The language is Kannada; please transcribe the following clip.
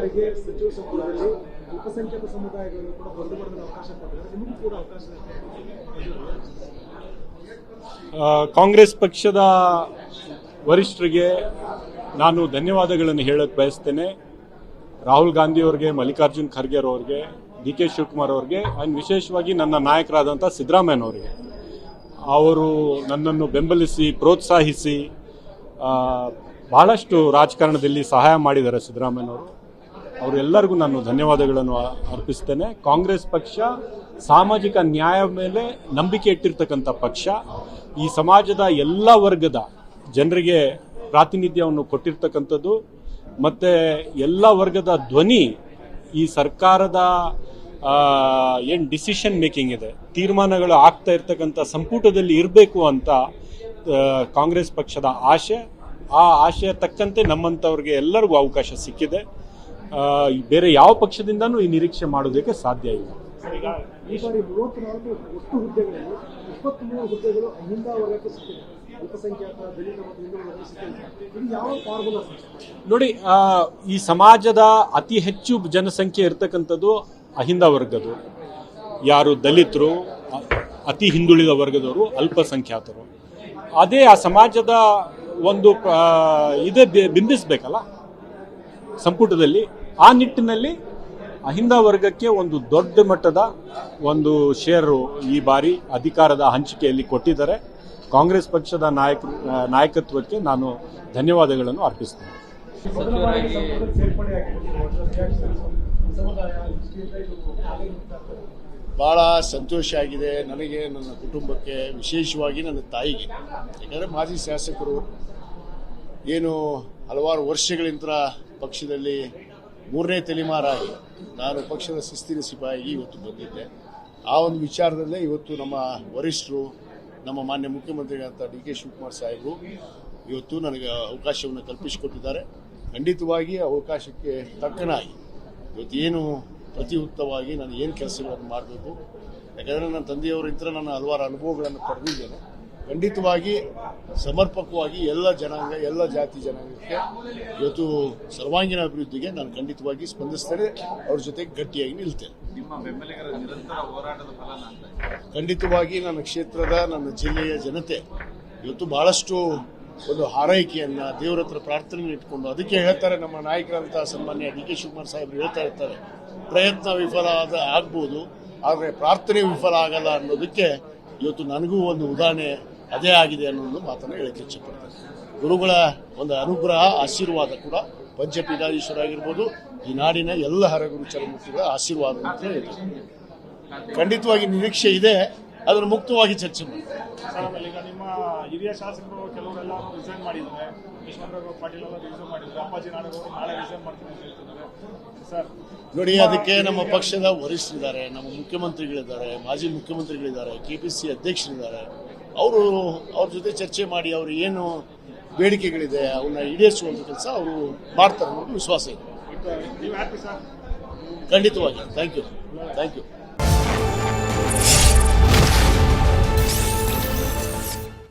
ಬಾರಿಗೆ ಸಚಿವ ಸಂಪುಟದಲ್ಲಿ ಅಲ್ಪಸಂಖ್ಯಾತ ಸಮುದಾಯಗಳು ಕೂಡ ಬಂಧುಬಳಗದ ಅವಕಾಶ ಕೊಟ್ಟಿದ್ದಾರೆ, ನಿಮಗೂ ಕೂಡ ಅವಕಾಶ. ಕಾಂಗ್ರೆಸ್ ಪಕ್ಷದ ವರಿಷ್ಠರಿಗೆ ನಾನು ಧನ್ಯವಾದಗಳನ್ನು ಹೇಳಕ್ಕೆ ಬಯಸ್ತೇನೆ. ರಾಹುಲ್ ಗಾಂಧಿ ಅವರಿಗೆ, ಮಲ್ಲಿಕಾರ್ಜುನ್ ಖರ್ಗೆ ಅವರಿಗೆ, ಡಿ ಕೆ ಶಿವಕುಮಾರ್ ಅವರಿಗೆ, ಆ್ಯಂಡ್ ವಿಶೇಷವಾಗಿ ನನ್ನ ನಾಯಕರಾದಂಥ ಸಿದ್ದರಾಮಯ್ಯನವರಿಗೆ, ಅವರು ನನ್ನನ್ನು ಬೆಂಬಲಿಸಿ ಪ್ರೋತ್ಸಾಹಿಸಿ ಬಹಳಷ್ಟು ರಾಜಕಾರಣದಲ್ಲಿ ಸಹಾಯ ಮಾಡಿದ್ದಾರೆ ಸಿದ್ದರಾಮಯ್ಯನವರು. ಅವರೆಲ್ಲರಿಗೂ ನಾನು ಧನ್ಯವಾದಗಳನ್ನು ಅರ್ಪಿಸ್ತೇನೆ. ಕಾಂಗ್ರೆಸ್ ಪಕ್ಷ ಸಾಮಾಜಿಕ ನ್ಯಾಯ ಮೇಲೆ ನಂಬಿಕೆ ಇಟ್ಟಿರ್ತಕ್ಕಂಥ ಪಕ್ಷ. ಈ ಸಮಾಜದ ಎಲ್ಲ ವರ್ಗದ ಜನರಿಗೆ ಪ್ರಾತಿನಿಧ್ಯವನ್ನು ಕೊಟ್ಟಿರ್ತಕ್ಕಂಥದ್ದು ಮತ್ತು ಎಲ್ಲ ವರ್ಗದ ಧ್ವನಿ ಈ ಸರ್ಕಾರದ ಏನು ಡಿಸಿಷನ್ ಮೇಕಿಂಗ್ ಇದೆ, ತೀರ್ಮಾನಗಳು ಆಗ್ತಾ ಇರ್ತಕ್ಕಂಥ ಸಂಪುಟದಲ್ಲಿ ಇರಬೇಕು ಅಂತ ಕಾಂಗ್ರೆಸ್ ಪಕ್ಷದ ಆಶೆ. ಆ ಆಶಯ ತಕ್ಕಂತೆ ನಮ್ಮಂಥವ್ರಿಗೆ ಎಲ್ಲರಿಗೂ ಅವಕಾಶ ಸಿಕ್ಕಿದೆ. ಬೇರೆ ಯಾವ ಪಕ್ಷದಿಂದನೂ ಈ ನಿರೀಕ್ಷೆ ಮಾಡೋದಕ್ಕೆ ಸಾಧ್ಯ ಇಲ್ಲ. ಈ ಬಾರಿ 34 ಒಟ್ಟು ಹುದ್ದೆಗಳಲ್ಲಿ 23 ಹುದ್ದೆಗಳು ಅಹಿಂದ ವರ್ಗಕ್ಕೆ ಸಿಕ್ಕಿದೆ, ಅಲ್ಪಸಂಖ್ಯಾತ ದಲಿತ ಮತ್ತು ಹಿಂದೂ ವರ್ಗಕ್ಕೆ ಸಿಕ್ಕಿದೆ. ಇದು ಯಾವ ಫಾರ್ಮುಲಾ? ನೋಡಿ, ಈ ಸಮಾಜದ ಅತಿ ಹೆಚ್ಚು ಜನಸಂಖ್ಯೆ ಇರತಕ್ಕಂಥದ್ದು ಅಹಿಂದ ವರ್ಗದು. ಯಾರು ದಲಿತರು, ಅತಿ ಹಿಂದುಳಿದ ವರ್ಗದವರು, ಅಲ್ಪಸಂಖ್ಯಾತರು. ಅದೇ ಆ ಸಮಾಜದ ಒಂದು ಇದೇ ಬಿಂಬಿಸಬೇಕಲ್ಲ ಸಂಪುಟದಲ್ಲಿ. ಆ ನಿಟ್ಟಿನಲ್ಲಿ ಅಹಿಂದ ವರ್ಗಕ್ಕೆ ಒಂದು ದೊಡ್ಡ ಮಟ್ಟದ ಒಂದು ಶೇರು ಈ ಬಾರಿ ಅಧಿಕಾರದ ಹಂಚಿಕೆಯಲ್ಲಿ ಕೊಟ್ಟಿದ್ದಾರೆ. ಕಾಂಗ್ರೆಸ್ ಪಕ್ಷದ ನಾಯಕತ್ವಕ್ಕೆ ನಾನು ಧನ್ಯವಾದಗಳನ್ನು ಅರ್ಪಿಸ್ತೇನೆ. ಭಾಳ ಸಂತೋಷ ಆಗಿದೆ ನನಗೆ, ನನ್ನ ಕುಟುಂಬಕ್ಕೆ, ವಿಶೇಷವಾಗಿ ನನ್ನ ತಾಯಿಗೆ. ಯಾಕಂದರೆ ಮಾಜಿ ಶಾಸಕರು ಏನು ಹಲವಾರು ವರ್ಷಗಳಿಂದ ಪಕ್ಷದಲ್ಲಿ 3ನೇ ತಲೆಮಾರಾಗಿ ನಾನು ಪಕ್ಷದ ಶಿಸ್ತಿನ ಸಿಪಾಯಿಗೆ ಇವತ್ತು ಬಂದಿದ್ದೆ. ಆ ಒಂದು ವಿಚಾರದಲ್ಲೇ ಇವತ್ತು ನಮ್ಮ ವರಿಷ್ಠರು, ನಮ್ಮ ಮಾನ್ಯ ಮುಖ್ಯಮಂತ್ರಿಗಳಂತ ಡಿ ಕೆ ಶಿವಕುಮಾರ್ ಸಾಹೇಬರು ಇವತ್ತು ನನಗೆ ಅವಕಾಶವನ್ನು ಕಲ್ಪಿಸಿಕೊಟ್ಟಿದ್ದಾರೆ. ಖಂಡಿತವಾಗಿ ಅವಕಾಶಕ್ಕೆ ತಕ್ಕನಾಗಿ ಇವತ್ತು ಏನು ಪ್ರತಿಯುಕ್ತವಾಗಿ ನಾನು ಏನು ಕೆಲಸಗಳನ್ನು ಮಾಡಬೇಕು, ಯಾಕಂದರೆ ನನ್ನ ತಂದೆಯವರಿಂದ ನಾನು ಹಲವಾರು ಅನುಭವಗಳನ್ನು ಪಡೆದಿದ್ದೇನೆ. ಖಂಡಿತವಾಗಿ ಸಮರ್ಪಕವಾಗಿ ಎಲ್ಲ ಜನಾಂಗ, ಎಲ್ಲ ಜಾತಿ ಜನಾಂಗಕ್ಕೆ ಇವತ್ತು ಸರ್ವಾಂಗೀಣ ಅಭಿವೃದ್ಧಿಗೆ ನಾನು ಖಂಡಿತವಾಗಿ ಸ್ಪಂದಿಸ್ತೇನೆ. ಅವ್ರ ಜೊತೆಗೆ ಗಟ್ಟಿಯಾಗಿ ನಿಲ್ತೇನೆ. ಖಂಡಿತವಾಗಿ ನನ್ನ ಕ್ಷೇತ್ರದ, ನನ್ನ ಜಿಲ್ಲೆಯ ಜನತೆ ಇವತ್ತು ಬಹಳಷ್ಟು ಒಂದು ಹಾರೈಕೆಯನ್ನು ದೇವರ ಹತ್ರ ಪ್ರಾರ್ಥನೆ ಇಟ್ಕೊಂಡು, ಅದಕ್ಕೆ ಹೇಳ್ತಾರೆ ನಮ್ಮ ನಾಯಕರಂತ ಸನ್ಮಾನ್ಯ ಡಿ ಕೆ ಶಿವಕುಮಾರ್ ಸಾಹೇಬರು ಹೇಳ್ತಾ ಇರ್ತಾರೆ, ಪ್ರಯತ್ನ ವಿಫಲ ಆಗ್ಬೋದು ಆದರೆ ಪ್ರಾರ್ಥನೆ ವಿಫಲ ಆಗಲ್ಲ ಅನ್ನೋದಕ್ಕೆ ಇವತ್ತು ನನಗೂ ಒಂದು ಉದಾಹರಣೆ ಅದೇ ಆಗಿದೆ ಅನ್ನೋದು ಮಾತನ್ನು ಹೇಳಕ್ಕೆ ಇಚ್ಛೆಪಡ್ತೇನೆ. ಗುರುಗಳ ಒಂದು ಅನುಗ್ರಹ, ಆಶೀರ್ವಾದ ಕೂಡ ಪಂಚಪೀಠಾಧೀಶ್ವರ ಆಗಿರ್ಬೋದು, ಈ ನಾಡಿನ ಎಲ್ಲ ಹರಗುರು ಚರಮೂರ್ತಿಗಳ ಆಶೀರ್ವಾದ ಅಂತ ಹೇಳ್ತಾರೆ. ಖಂಡಿತವಾಗಿ ನಿರೀಕ್ಷೆ ಇದೆ, ಅದನ್ನು ಮುಕ್ತವಾಗಿ ಚರ್ಚೆ ಮಾಡಿ. ಈಗ ನಿಮ್ಮ ಹಿರಿಯ ಶಾಸಕರು ಕೆಲವರೆಲ್ಲ ರಿಸೈನ್ ಮಾಡಿದ್ದಾರೆ, ಈಶ್ವರರಾವ್ ಪಾಟೀಲ್ ಅವರು ರಿಸೈನ್ ಮಾಡಿದ್ದಾರೆ, ಅಪ್ಪಾಜಿ ನಾಡಗೌಡರು ನಾಳೆ ರಿಸೈನ್ ಮಾಡ್ತೀನಿ ಅಂತ ಹೇಳ್ತಿದ್ದಾರೆ ಸರ್. ನೋಡಿ, ಅದಕ್ಕೆ ನಮ್ಮ ಪಕ್ಷದ ವರಿಷ್ಠರಿದ್ದಾರೆ, ನಮ್ಮ ಮುಖ್ಯಮಂತ್ರಿಗಳಿದ್ದಾರೆ, ಮಾಜಿ ಮುಖ್ಯಮಂತ್ರಿಗಳಿದ್ದಾರೆ, KPC ಅಧ್ಯಕ್ಷರಿದ್ದಾರೆ. ಅವ್ರ ಜೊತೆ ಚರ್ಚೆ ಮಾಡಿ ಅವರು ಏನು ಬೇಡಿಕೆಗಳಿದೆ ಅವನ್ನ ಈಡೇರಿಸುವಂಥ ಕೆಲಸ ಅವರು ಮಾಡ್ತಾರೆ ಅನ್ನೋದು ವಿಶ್ವಾಸ ಇದೆ. ನೀವು ಹ್ಯಾಪಿ ಸರ್? ಖಂಡಿತವಾಗಿ. Thank you.